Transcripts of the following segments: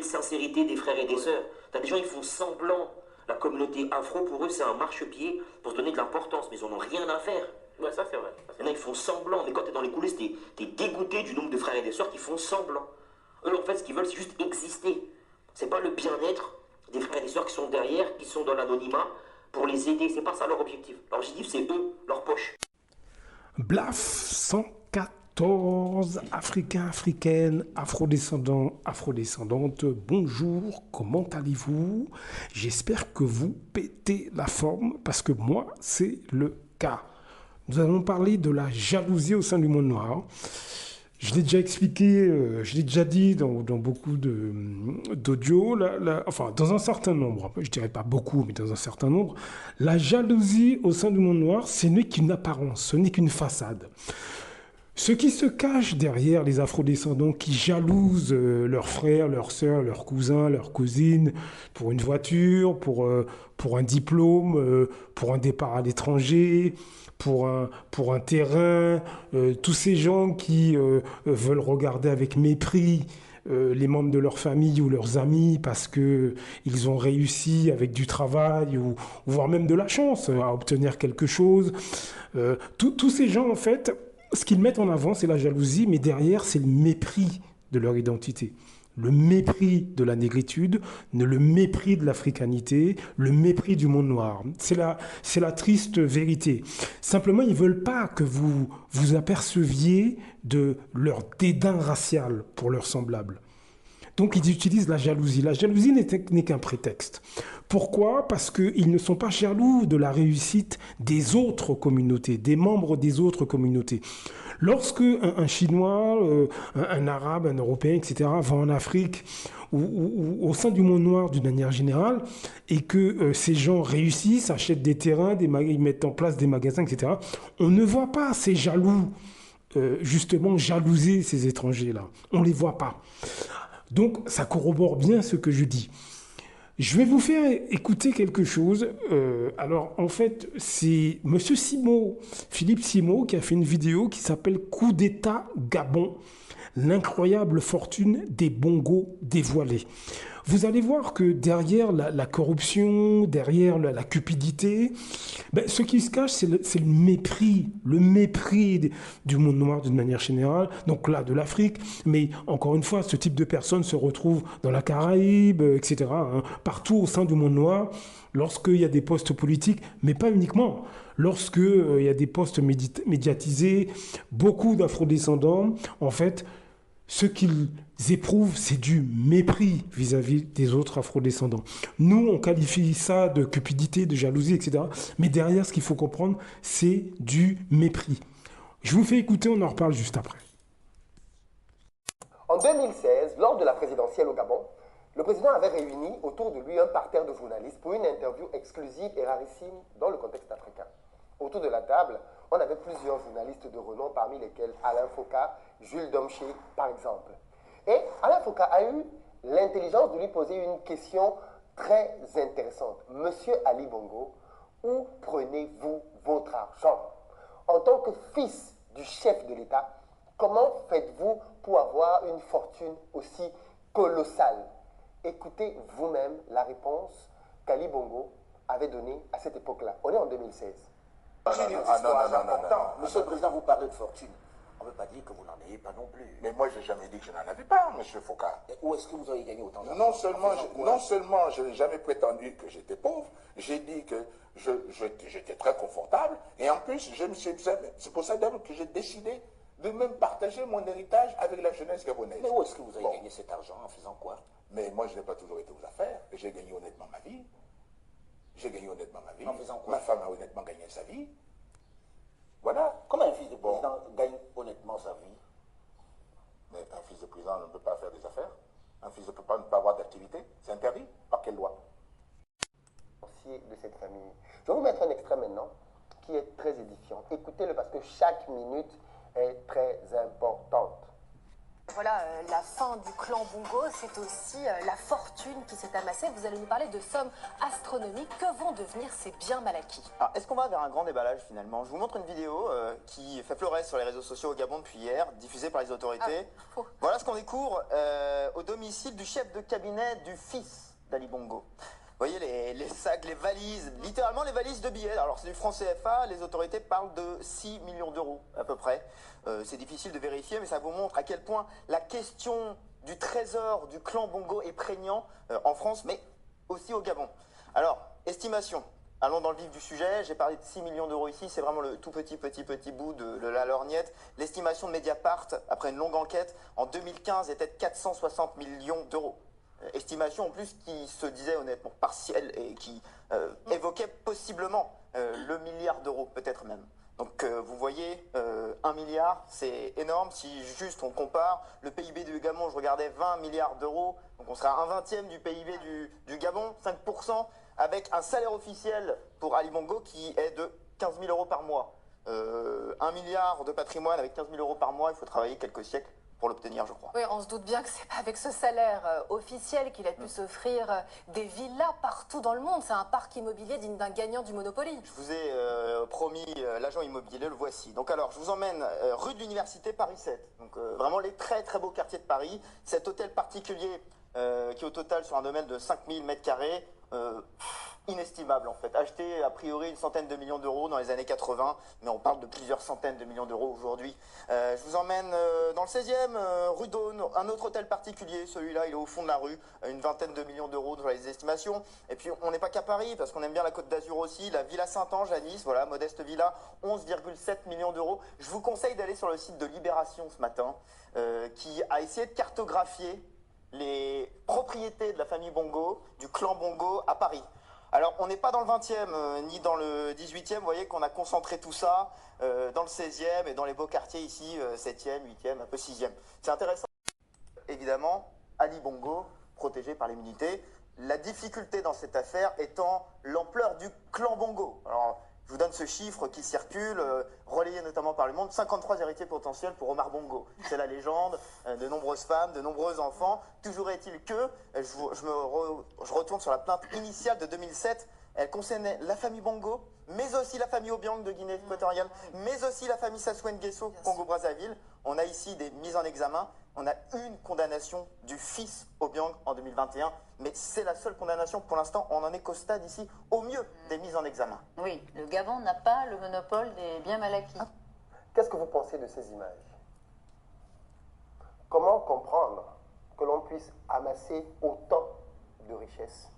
sincérité des frères et des sœurs. T'as des gens, ils font semblant. La communauté afro, pour eux, c'est un marchepied pour se donner de l'importance, mais ils en ont rien à faire. Ouais, ça c'est vrai. Il y en a, ils font semblant, mais quand t'es dans les coulisses, t'es dégoûté du nombre de frères et des sœurs qui font semblant. Eux, en fait, ce qu'ils veulent, c'est juste exister. C'est pas le bien-être des frères et des sœurs qui sont derrière, qui sont dans l'anonymat, pour les aider. C'est pas ça leur objectif. Leur objectif, c'est eux, leur poche. Blaf 114, Africains, Africaines, Afrodescendants, Afrodescendantes, bonjour, comment allez-vous? J'espère que vous pétez la forme parce que moi, c'est le cas. Nous allons parler de la jalousie au sein du monde noir. Je l'ai déjà expliqué, je l'ai déjà dit dans beaucoup d'audio, enfin dans un certain nombre, je dirais pas beaucoup, mais dans un certain nombre, la jalousie au sein du monde noir, ce n'est qu'une apparence, ce n'est qu'une façade. Ce qui se cache derrière les afrodescendants qui jalousent leurs frères, leurs sœurs, leurs cousins, leurs cousines pour une voiture, pour un diplôme, pour un départ à l'étranger, pour un terrain, tous ces gens qui veulent regarder avec mépris les membres de leur famille ou leurs amis parce qu'ils ont réussi avec du travail ou voire même de la chance à obtenir quelque chose. Tous ces gens, en fait, ce qu'ils mettent en avant, c'est la jalousie, mais derrière, c'est le mépris de leur identité. Le mépris de la négritude, le mépris de l'africanité, le mépris du monde noir. C'est la triste vérité. Simplement, ils ne veulent pas que vous vous aperceviez de leur dédain racial pour leurs semblables. Donc, ils utilisent la jalousie. La jalousie n'est qu'un prétexte. Pourquoi? Parce qu'ils ne sont pas jaloux de la réussite des autres communautés, des membres des autres communautés. Lorsque un Chinois, un Arabe, un Européen, etc., va en Afrique ou au sein du monde noir d'une manière générale, et que ces gens réussissent, achètent des terrains, ils mettent en place des magasins, etc., on ne voit pas ces jaloux, justement, jalouser ces étrangers-là. On ne les voit pas. Donc, ça corrobore bien ce que je dis. Je vais vous faire écouter quelque chose. Alors, en fait, c'est Monsieur Simo, Philippe Simo, qui a fait une vidéo qui s'appelle « Coup d'État Gabon, l'incroyable fortune des bongos dévoilés ». Vous allez voir que derrière la corruption, derrière la cupidité, ce qui se cache, c'est le mépris du monde noir d'une manière générale, donc là, de l'Afrique. Mais encore une fois, ce type de personnes se retrouvent dans la Caraïbe, etc., hein, partout au sein du monde noir, lorsqu'il y a des postes politiques, mais pas uniquement. Lorsqu'il y a des postes médiatisés, beaucoup d'afrodescendants, en fait, ce qu'ils éprouvent, c'est du mépris vis-à-vis des autres afrodescendants. Nous, on qualifie ça de cupidité, de jalousie, etc. Mais derrière, ce qu'il faut comprendre, c'est du mépris. Je vous fais écouter, on en reparle juste après. En 2016, lors de la présidentielle au Gabon, le président avait réuni autour de lui un parterre de journalistes pour une interview exclusive et rarissime dans le contexte africain. Autour de la table, on avait plusieurs journalistes de renom, parmi lesquels Alain Foucault, Jules Domché, par exemple. Et Alain Foucault a eu l'intelligence de lui poser une question très intéressante. Monsieur Ali Bongo, où prenez-vous votre argent? En tant que fils du chef de l'État, comment faites-vous pour avoir une fortune aussi colossale? Écoutez vous-même la réponse qu'Ali Bongo avait donnée à cette époque-là. On est en 2016. Non. Monsieur le Président, vous parlez de fortune. On ne veut pas dire que vous n'en ayez pas non plus. Mais moi, je n'ai jamais dit que je n'en avais pas, Monsieur Foucault. Et où est-ce que vous avez gagné autant d'argent? Non seulement je n'ai jamais prétendu que j'étais pauvre, j'ai dit que j'étais très confortable, et en plus, c'est pour ça d'ailleurs que j'ai décidé de même partager mon héritage avec la jeunesse gabonaise. Mais où est-ce que vous avez gagné cet argent? En faisant quoi? Mais moi, je n'ai pas toujours été aux affaires, et j'ai gagné honnêtement ma vie. J'ai gagné honnêtement ma vie. En faisant quoi? Ma femme a honnêtement gagné sa vie. Voilà. Comment un fils de président gagne honnêtement sa vie? Mais un fils de président ne peut pas faire des affaires. Un fils de président ne peut pas avoir d'activité. C'est interdit. Par quelle loi? De cette famille. Je vais vous mettre un extrait maintenant qui est très édifiant. Écoutez-le parce que chaque minute est très importante. Voilà, la fin du clan Bongo, c'est aussi la fortune qui s'est amassée. Vous allez nous parler de sommes astronomiques. Que vont devenir ces biens mal acquis? Alors, est-ce qu'on va vers un grand déballage finalement? Je vous montre une vidéo qui fait pleurer sur les réseaux sociaux au Gabon depuis hier, diffusée par les autorités. Voilà ce qu'on découvre au domicile du chef de cabinet du fils d'Ali Bongo. Vous voyez les sacs, les valises, littéralement les valises de billets. Alors c'est du franc CFA, les autorités parlent de 6 millions d'euros à peu près. C'est difficile de vérifier, mais ça vous montre à quel point la question du trésor du clan Bongo est prégnant en France, mais aussi au Gabon. Alors, estimation. Allons dans le vif du sujet. J'ai parlé de 6 millions d'euros ici. C'est vraiment le tout petit bout de la lorgnette. L'estimation de Mediapart, après une longue enquête, en 2015 était de 460 millions d'euros. Estimation en plus qui se disait honnêtement partielle et qui évoquait possiblement le milliard d'euros, peut-être même. Donc vous voyez, 1 milliard, c'est énorme. Si juste on compare, le PIB du Gabon, je regardais 20 milliards d'euros, donc on sera un 20e du PIB du Gabon, 5%, avec un salaire officiel pour Ali Bongo qui est de 15 000 euros par mois. 1 milliard de patrimoine avec 15 000 euros par mois, il faut travailler quelques siècles pour l'obtenir, je crois. Oui, on se doute bien que c'est pas avec ce salaire officiel qu'il a pu s'offrir des villas partout dans le monde. C'est un parc immobilier digne d'un gagnant du Monopoly. Je vous ai promis l'agent immobilier, le voici. Donc alors, je vous emmène rue de l'Université Paris 7. Donc vraiment les très très beaux quartiers de Paris. Cet hôtel particulier qui au total sur un domaine de 5000 m², inestimable en fait. Acheté a priori une centaine de millions d'euros dans les années 80, mais on parle de plusieurs centaines de millions d'euros aujourd'hui. Je vous emmène dans le 16e, rue d'Aune, un autre hôtel particulier. Celui-là, il est au fond de la rue, une vingtaine de millions d'euros dans les estimations. Et puis on n'est pas qu'à Paris, parce qu'on aime bien la Côte d'Azur aussi. La Villa Saint-Ange à Nice, voilà, modeste villa, 11,7 millions d'euros. Je vous conseille d'aller sur le site de Libération ce matin, qui a essayé de cartographier les propriétés de la famille Bongo, du clan Bongo à Paris. Alors, on n'est pas dans le 20e ni dans le 18e, vous voyez qu'on a concentré tout ça dans le 16e et dans les beaux quartiers ici, 7e, 8e, un peu 6e. C'est intéressant. Évidemment, Ali Bongo, protégé par l'immunité. La difficulté dans cette affaire étant l'ampleur du clan Bongo. Alors, je vous donne ce chiffre qui circule, relayé notamment par le monde, 53 héritiers potentiels pour Omar Bongo. C'est la légende, de nombreuses femmes, de nombreux enfants. Toujours est-il que, je retourne sur la plainte initiale de 2007, elle concernait la famille Bongo, mais aussi la famille Obiang de Guinée équatoriale, mais aussi la famille Sassou Nguesso, Congo-Brazzaville. On a ici des mises en examen. On a une condamnation du fils Obiang en 2021, mais c'est la seule condamnation pour l'instant. On en est qu'au stade ici, au mieux, des mises en examen. Oui, le Gabon n'a pas le monopole des biens mal acquis. Qu'est-ce que vous pensez de ces images? Comment comprendre que l'on puisse amasser autant de richesses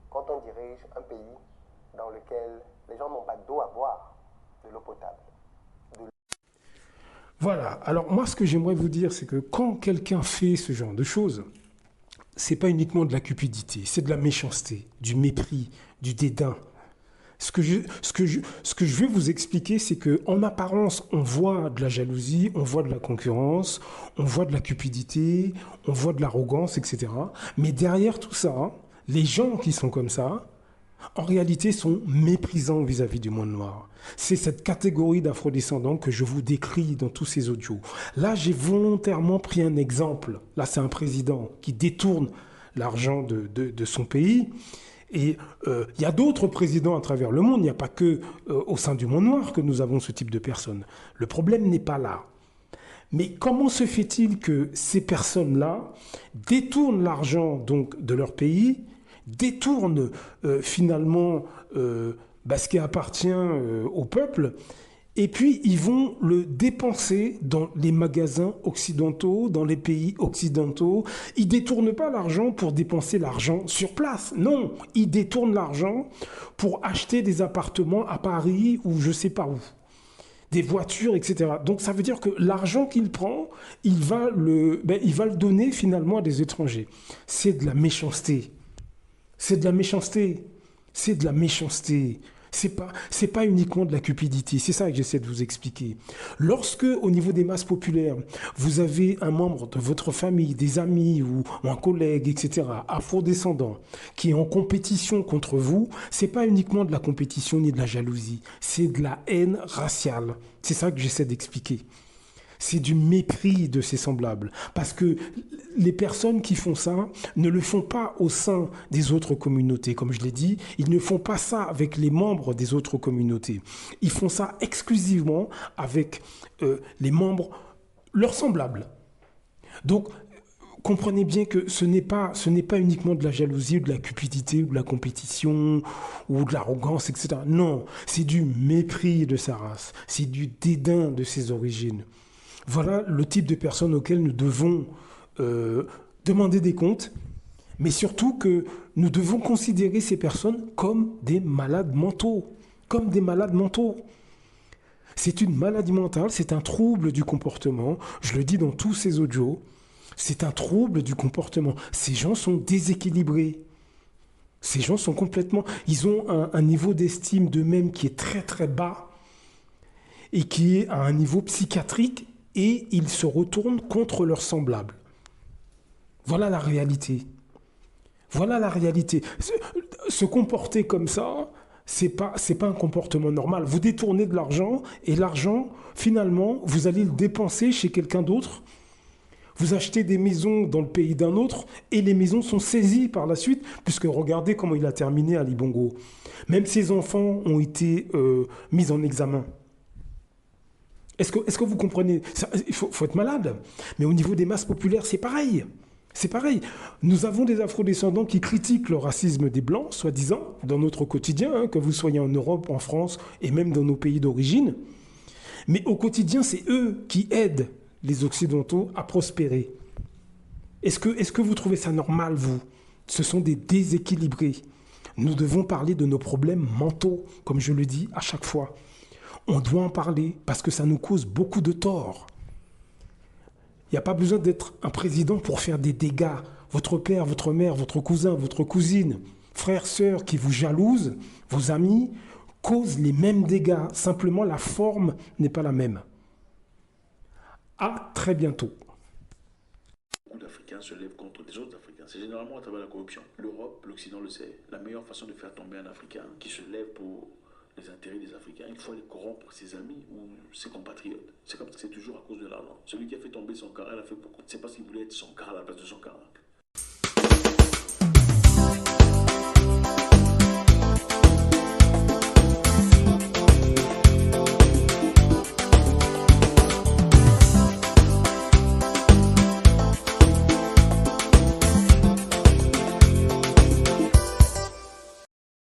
quand on dirige un pays dans lequel les gens n'ont pas d'eau à boire, de l'eau potable? Voilà, alors moi ce que j'aimerais vous dire, c'est que quand quelqu'un fait ce genre de choses, c'est pas uniquement de la cupidité, c'est de la méchanceté, du mépris, du dédain. Ce que je vais vous expliquer, c'est qu'en apparence, on voit de la jalousie, on voit de la concurrence, on voit de la cupidité, on voit de l'arrogance, etc. Mais derrière tout ça, les gens qui sont comme ça, en réalité, sont méprisants vis-à-vis du monde noir. C'est cette catégorie d'afrodescendants que je vous décris dans tous ces audios. Là, j'ai volontairement pris un exemple. Là, c'est un président qui détourne l'argent de son pays. Et il y a d'autres présidents à travers le monde. Il n'y a pas que au sein du monde noir que nous avons ce type de personnes. Le problème n'est pas là. Mais comment se fait-il que ces personnes-là détournent l'argent donc de leur pays, détournent finalement ce qui appartient au peuple, et puis ils vont le dépenser dans les magasins occidentaux, dans les pays occidentaux. Ils ne détournent pas l'argent pour dépenser l'argent sur place. Non, ils détournent l'argent pour acheter des appartements à Paris ou je ne sais pas où. Des voitures, etc. Donc ça veut dire que l'argent qu'il prend, il va le donner finalement à des étrangers. C'est de la méchanceté. C'est de la méchanceté. C'est de la méchanceté. C'est pas uniquement de la cupidité. C'est ça que j'essaie de vous expliquer. Lorsque, au niveau des masses populaires, vous avez un membre de votre famille, des amis ou un collègue, etc., afrodescendant, qui est en compétition contre vous, c'est pas uniquement de la compétition ni de la jalousie. C'est de la haine raciale. C'est ça que j'essaie d'expliquer. C'est du mépris de ses semblables. Parce que les personnes qui font ça ne le font pas au sein des autres communautés. Comme je l'ai dit, ils ne font pas ça avec les membres des autres communautés. Ils font ça exclusivement avec les membres, leurs semblables. Donc, comprenez bien que ce n'est pas uniquement de la jalousie ou de la cupidité ou de la compétition ou de l'arrogance, etc. Non, c'est du mépris de sa race, c'est du dédain de ses origines. Voilà le type de personnes auxquelles nous devons demander des comptes, mais surtout que nous devons considérer ces personnes comme des malades mentaux. Comme des malades mentaux. C'est une maladie mentale, c'est un trouble du comportement. Je le dis dans tous ces audios. C'est un trouble du comportement. Ces gens sont déséquilibrés. Ces gens sont complètement... Ils ont un niveau d'estime d'eux-mêmes qui est très très bas et qui est à un niveau psychiatrique et ils se retournent contre leurs semblables. Voilà la réalité. Voilà la réalité. Se comporter comme ça, c'est pas un comportement normal. Vous détournez de l'argent et l'argent, finalement, vous allez le dépenser chez quelqu'un d'autre. Vous achetez des maisons dans le pays d'un autre et les maisons sont saisies par la suite, puisque regardez comment il a terminé Ali Bongo. Même ses enfants ont été mis en examen. Est-ce que vous comprenez? Il faut être malade. Mais au niveau des masses populaires, c'est pareil. C'est pareil. Nous avons des afrodescendants qui critiquent le racisme des Blancs, soi-disant, dans notre quotidien, hein, que vous soyez en Europe, en France et même dans nos pays d'origine. Mais au quotidien, c'est eux qui aident les Occidentaux à prospérer. Est-ce que vous trouvez ça normal, vous? Ce sont des déséquilibrés. Nous devons parler de nos problèmes mentaux, comme je le dis à chaque fois. On doit en parler parce que ça nous cause beaucoup de tort. Il n'y a pas besoin d'être un président pour faire des dégâts. Votre père, votre mère, votre cousin, votre cousine, frères, sœurs qui vous jalousent, vos amis, causent les mêmes dégâts. Simplement, la forme n'est pas la même. À très bientôt. Beaucoup d'Africains se lèvent contre des autres Africains. C'est généralement à travers la corruption. L'Europe, l'Occident le sait. La meilleure façon de faire tomber un Africain qui se lève pour les intérêts des Africains, il faut aller corrompre ses amis ou ses compatriotes. C'est comme ça, c'est toujours à cause de l'argent. Celui qui a fait tomber Sankara, il a fait pourquoi? C'est parce qu'il voulait être Sankara à la place de Sankara.